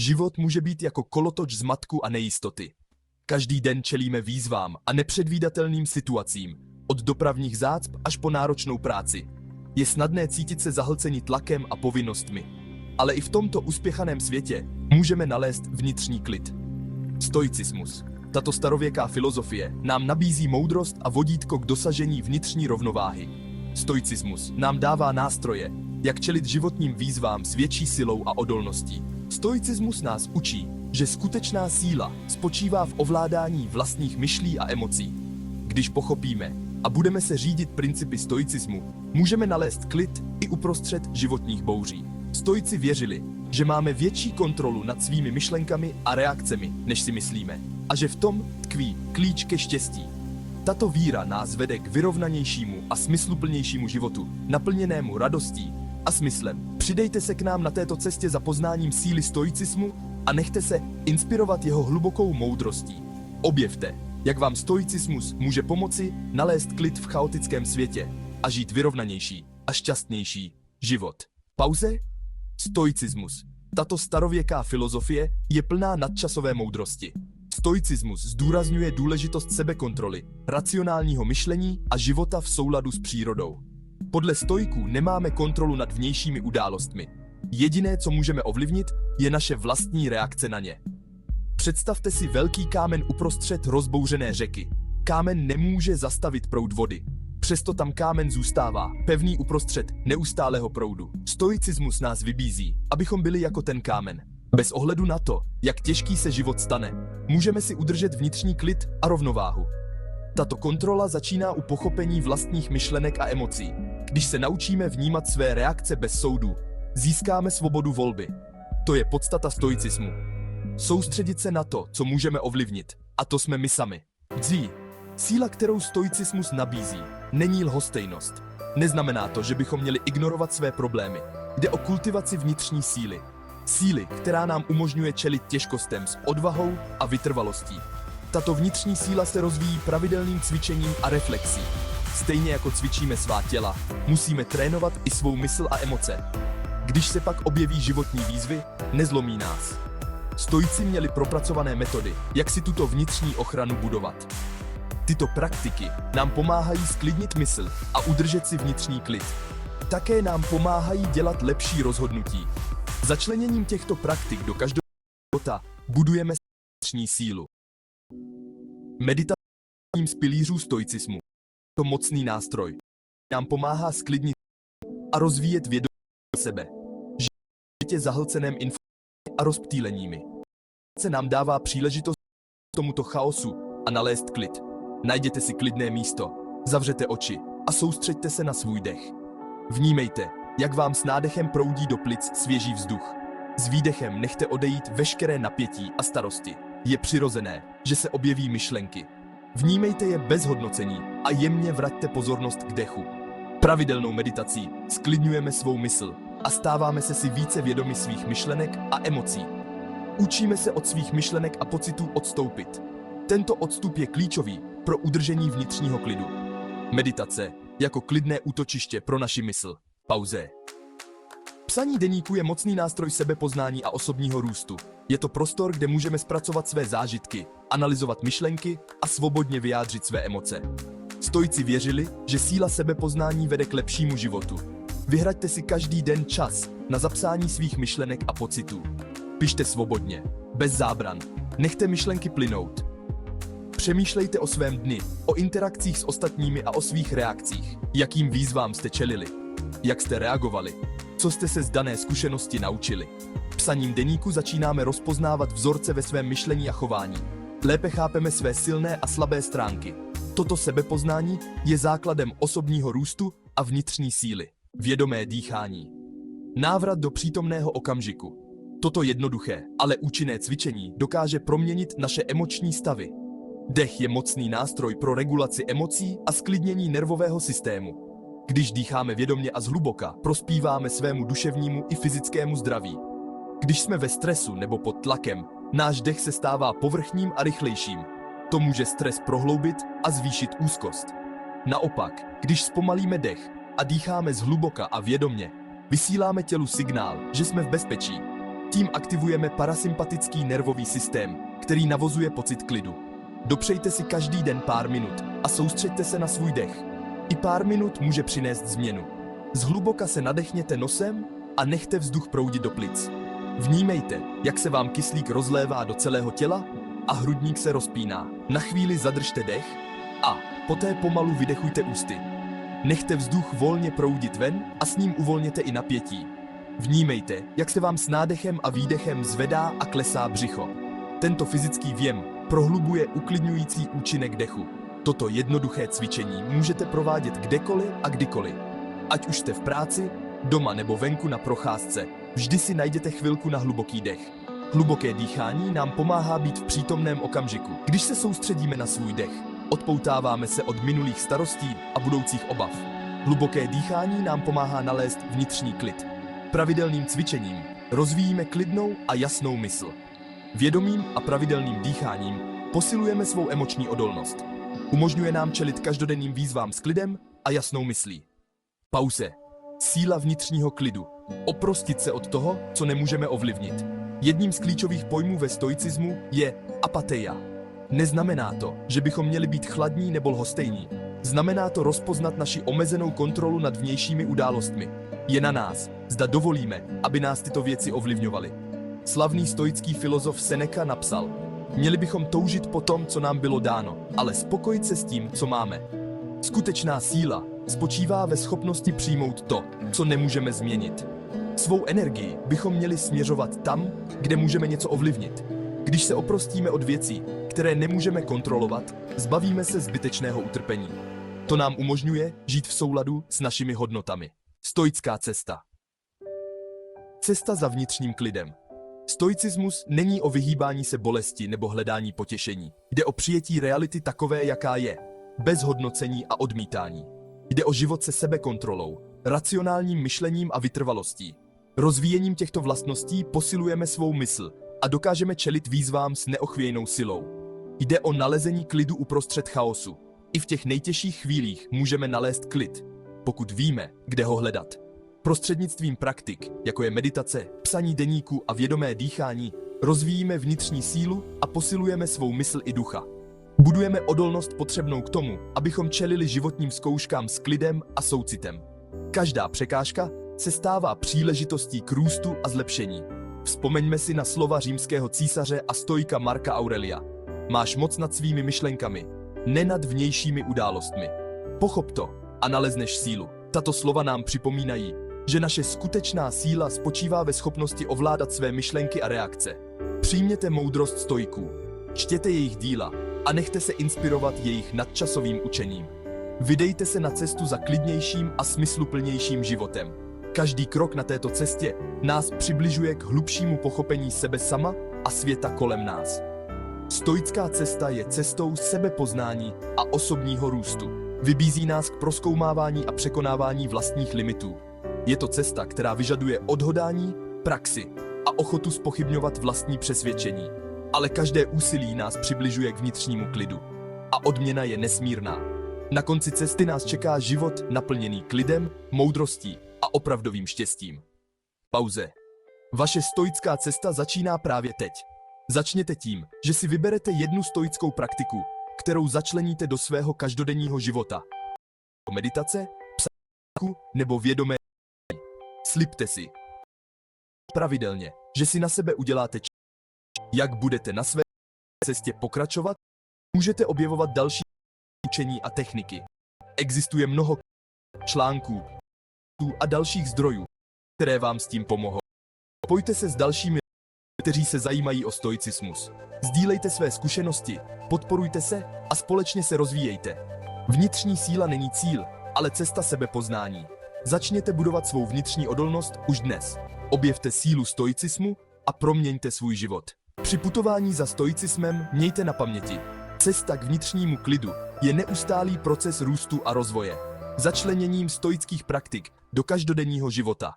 Život může být jako kolotoč zmatku a nejistoty. Každý den čelíme výzvám a nepředvídatelným situacím, od dopravních zácp až po náročnou práci. Je snadné cítit se zahlceni tlakem a povinnostmi. Ale i v tomto uspěchaném světě můžeme nalézt vnitřní klid. Stoicismus. Tato starověká filozofie nám nabízí moudrost a vodítko k dosažení vnitřní rovnováhy. Stoicismus nám dává nástroje, jak čelit životním výzvám s větší silou a odolností. Stoicismus nás učí, že skutečná síla spočívá v ovládání vlastních myšlí a emocí. Když pochopíme a budeme se řídit principy stoicismu, můžeme nalézt klid i uprostřed životních bouří. Stoici věřili, že máme větší kontrolu nad svými myšlenkami a reakcemi, než si myslíme, a že v tom tkví klíč ke štěstí. Tato víra nás vede k vyrovnanějšímu a smysluplnějšímu životu, naplněnému radostí a smyslem. Přidejte se k nám na této cestě za poznáním síly stoicismu a nechte se inspirovat jeho hlubokou moudrostí. Objevte, jak vám stoicismus může pomoci nalézt klid v chaotickém světě a žít vyrovnanější a šťastnější život. Pauze? Stoicismus. Tato starověká filozofie je plná nadčasové moudrosti. Stoicismus zdůrazňuje důležitost sebekontroly, racionálního myšlení a života v souladu s přírodou. Podle stoiků nemáme kontrolu nad vnějšími událostmi. Jediné, co můžeme ovlivnit, je naše vlastní reakce na ně. Představte si velký kámen uprostřed rozbouřené řeky. Kámen nemůže zastavit proud vody. Přesto tam kámen zůstává, pevný uprostřed neustálého proudu. Stoicismus nás vybízí, abychom byli jako ten kámen. Bez ohledu na to, jak těžký se život stane, můžeme si udržet vnitřní klid a rovnováhu. Tato kontrola začíná u pochopení vlastních myšlenek a emocí. Když se naučíme vnímat své reakce bez soudu, získáme svobodu volby. To je podstata stoicismu. Soustředit se na to, co můžeme ovlivnit, a to jsme my sami. Síla, kterou stoicismus nabízí, není lhostejnost. Neznamená to, že bychom měli ignorovat své problémy. Jde o kultivaci vnitřní síly. Síly, která nám umožňuje čelit těžkostem s odvahou a vytrvalostí. Tato vnitřní síla se rozvíjí pravidelným cvičením a reflexí. Stejně jako cvičíme svá těla, musíme trénovat i svou mysl a emoce. Když se pak objeví životní výzvy, nezlomí nás. Stoici měli propracované metody, jak si tuto vnitřní ochranu budovat. Tyto praktiky nám pomáhají sklidnit mysl a udržet si vnitřní klid. Také nám pomáhají dělat lepší rozhodnutí. Začleněním těchto praktik do každého života budujeme vnitřní sílu. Meditace je jedním z pilířů stoicismu. To mocný nástroj nám pomáhá sklidnit a rozvíjet vědomí sebe. Životě zahlceném informacemi a rozptýleními. Se nám dává příležitost k tomuto chaosu a nalézt klid. Najděte si klidné místo, zavřete oči a soustřeďte se na svůj dech. Vnímejte, jak vám s nádechem proudí do plic svěží vzduch. S výdechem nechte odejít veškeré napětí a starosti. Je přirozené, že se objeví myšlenky. Vnímejte je bez hodnocení a jemně vraťte pozornost k dechu. Pravidelnou meditací sklidňujeme svou mysl a stáváme se si více vědomi svých myšlenek a emocí. Učíme se od svých myšlenek a pocitů odstoupit. Tento odstup je klíčový pro udržení vnitřního klidu. Meditace jako klidné útočiště pro naši mysl. Pauze. Psaní deníku je mocný nástroj sebepoznání a osobního růstu. Je to prostor, kde můžeme zpracovat své zážitky, analyzovat myšlenky a svobodně vyjádřit své emoce. Stoici věřili, že síla sebepoznání vede k lepšímu životu. Vyhraďte si každý den čas na zapsání svých myšlenek a pocitů. Pište svobodně, bez zábran. Nechte myšlenky plynout. Přemýšlejte o svém dni, o interakcích s ostatními a o svých reakcích. Jakým výzvám jste čelili? Jak jste reagovali? Co jste se z dané zkušenosti naučili? Psaním deníku začínáme rozpoznávat vzorce ve svém myšlení a chování. Lépe chápeme své silné a slabé stránky. Toto sebepoznání je základem osobního růstu a vnitřní síly. Vědomé dýchání. Návrat do přítomného okamžiku. Toto jednoduché, ale účinné cvičení dokáže proměnit naše emoční stavy. Dech je mocný nástroj pro regulaci emocí a sklidnění nervového systému. Když dýcháme vědomě a zhluboka, prospíváme svému duševnímu i fyzickému zdraví. Když jsme ve stresu nebo pod tlakem, náš dech se stává povrchním a rychlejším. To může stres prohloubit a zvýšit úzkost. Naopak, když zpomalíme dech a dýcháme zhluboka a vědomě, vysíláme tělu signál, že jsme v bezpečí. Tím aktivujeme parasympatický nervový systém, který navozuje pocit klidu. Dopřejte si každý den pár minut a soustřeďte se na svůj dech. I pár minut může přinést změnu. Zhluboka se nadechněte nosem a nechte vzduch proudit do plic. Vnímejte, jak se vám kyslík rozlévá do celého těla a hrudník se rozpíná. Na chvíli zadržte dech a poté pomalu vydechujte ústy. Nechte vzduch volně proudit ven a s ním uvolněte i napětí. Vnímejte, jak se vám s nádechem a výdechem zvedá a klesá břicho. Tento fyzický věm prohlubuje uklidňující účinek dechu. Toto jednoduché cvičení můžete provádět kdekoliv a kdykoliv. Ať už jste v práci, doma nebo venku na procházce, vždy si najděte chvilku na hluboký dech. Hluboké dýchání nám pomáhá být v přítomném okamžiku. Když se soustředíme na svůj dech, odpoutáváme se od minulých starostí a budoucích obav. Hluboké dýchání nám pomáhá nalézt vnitřní klid. Pravidelným cvičením rozvíjíme klidnou a jasnou mysl. Vědomým a pravidelným dýcháním posilujeme svou emoční odolnost. Umožňuje nám čelit každodenním výzvám s klidem a jasnou myslí. Pauze. Síla vnitřního klidu. Oprostit se od toho, co nemůžeme ovlivnit. Jedním z klíčových pojmů ve stoicismu je apateia. Neznamená to, že bychom měli být chladní nebo lhostejní. Znamená to rozpoznat naši omezenou kontrolu nad vnějšími událostmi. Je na nás, zda dovolíme, aby nás tyto věci ovlivňovaly. Slavný stoický filozof Seneca napsal: měli bychom toužit po tom, co nám bylo dáno, ale spokojit se s tím, co máme. Skutečná síla spočívá ve schopnosti přijmout to, co nemůžeme změnit. Svou energii bychom měli směřovat tam, kde můžeme něco ovlivnit. Když se oprostíme od věcí, které nemůžeme kontrolovat, zbavíme se zbytečného utrpení. To nám umožňuje žít v souladu s našimi hodnotami. Stoická cesta. Cesta za vnitřním klidem. Stoicismus není o vyhýbání se bolesti nebo hledání potěšení. Jde o přijetí reality takové, jaká je, bez hodnocení a odmítání. Jde o život se sebekontrolou, racionálním myšlením a vytrvalostí. Rozvíjením těchto vlastností posilujeme svou mysl a dokážeme čelit výzvám s neochvějnou silou. Jde o nalezení klidu uprostřed chaosu. I v těch nejtěžších chvílích můžeme nalézt klid, pokud víme, kde ho hledat. Prostřednictvím praktik, jako je meditace, psaní deníku a vědomé dýchání, rozvíjíme vnitřní sílu a posilujeme svou mysl i ducha. Budujeme odolnost potřebnou k tomu, abychom čelili životním zkouškám s klidem a soucitem. Každá překážka se stává příležitostí k růstu a zlepšení. Vzpomeňme si na slova římského císaře a stoika Marca Aurelia. Máš moc nad svými myšlenkami, ne nad vnějšími událostmi. Pochop to a nalezneš sílu. Tato slova nám připomínají, že naše skutečná síla spočívá ve schopnosti ovládat své myšlenky a reakce. Přijměte moudrost stoiků, čtěte jejich díla a nechte se inspirovat jejich nadčasovým učením. Vydejte se na cestu za klidnějším a smysluplnějším životem. Každý krok na této cestě nás přibližuje k hlubšímu pochopení sebe sama a světa kolem nás. Stoická cesta je cestou sebepoznání a osobního růstu. Vybízí nás k prozkoumávání a překonávání vlastních limitů. Je to cesta, která vyžaduje odhodlání, praxi a ochotu zpochybňovat vlastní přesvědčení. Ale každé úsilí nás přibližuje k vnitřnímu klidu. A odměna je nesmírná. Na konci cesty nás čeká život naplněný klidem, moudrostí a opravdovým štěstím. Pauze. Vaše stoická cesta začíná právě teď. Začněte tím, že si vyberete jednu stoickou praktiku, kterou začleníte do svého každodenního života. Meditace, psaní nebo vědomé. Slibte si pravidelně, že si na sebe uděláte čas. Jak budete na své cestě pokračovat, můžete objevovat další učení a techniky. Existuje mnoho článků a dalších zdrojů, které vám s tím pomohou. Pojďte se s dalšími, kteří se zajímají o stoicismus. Sdílejte své zkušenosti, podporujte se a společně se rozvíjejte. Vnitřní síla není cíl, ale cesta sebepoznání. Začněte budovat svou vnitřní odolnost už dnes. Objevte sílu stoicismu a proměňte svůj život. Při putování za stoicismem mějte na paměti: cesta k vnitřnímu klidu je neustálý proces růstu a rozvoje. Začleněním stoických praktik do každodenního života